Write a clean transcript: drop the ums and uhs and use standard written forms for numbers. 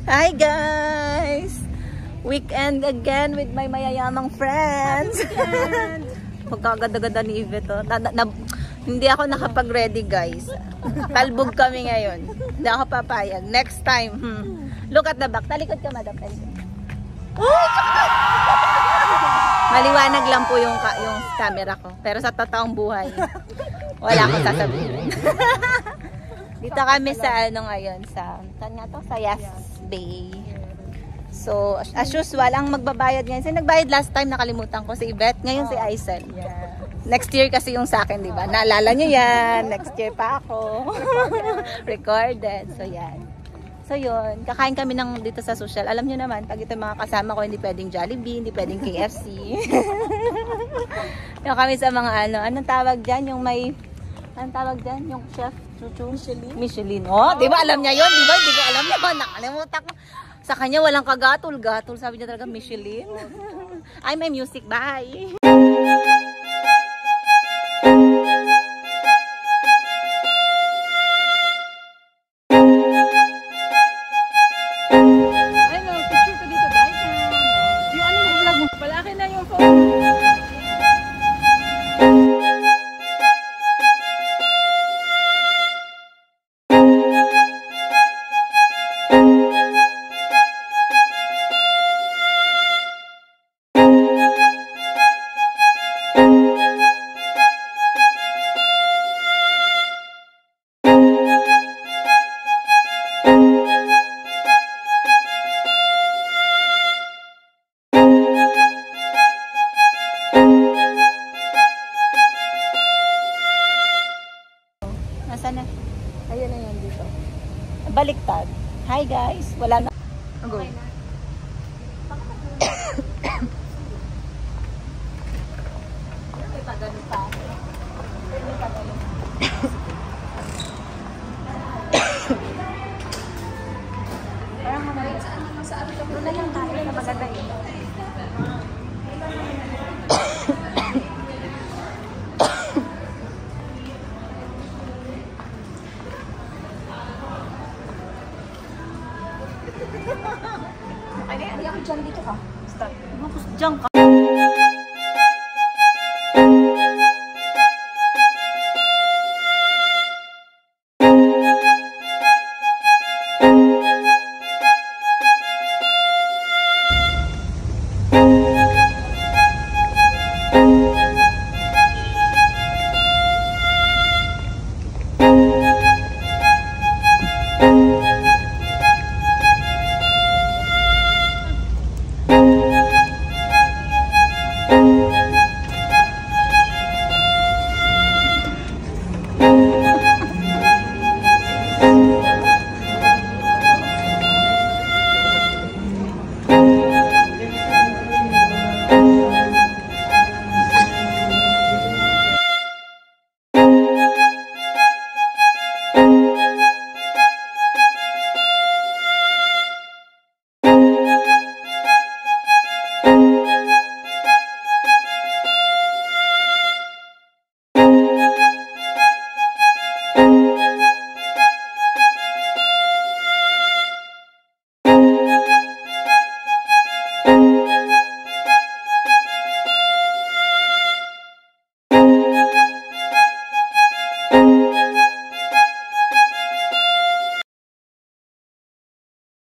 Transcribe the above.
Hi guys! Weekend again with my mayayamang friends. Pagkaganda-ganda ni Yvette. Hindi ako nakapag-ready guys. Talbog kami ngayon. Hindi ako papayag. Next time. Look at the back. Talikod ka, madam. Maliwanag lang po yung camera ko. Pero sa totoong buhay, wala akong sasabihin. Dito kami sa ngayon, saan nga to? Sa Yas Bay. So, as usual, ang magbabayad ngayon. Kasi nagbayad last time, nakalimutan ko si Yvette. Ngayon si Aisel. Next year kasi yung sa akin, di ba? Naalala nyo yan. Next year pa ako. Recorded. So, yan. So, yun. Kakain kami dito sa social. Alam nyo naman, pag ito mga kasama ko, hindi pwedeng Jollibee, hindi pwedeng KFC. Yung kami sa mga anong tawag dyan? Yung may, anong tawag dyan? Yung chef? Michelin. Oh, di ba alam niya yun? Di ba? Hindi ko alam niya. Nakalimutan ko. Sa kanya walang kagatol-gatol. Sabi niya talaga Michelin. Ay, may music. Bye! Nasaan na? Ayan na yan dito. Baliktad. Hi guys. Wala na. Go. Okay na. May pagano pa. May pagano. Parang mamaya. Saan ka? Doon na lang tayo na maganda yun. Ay, ako dyan dito ka. Start. Diyan ka.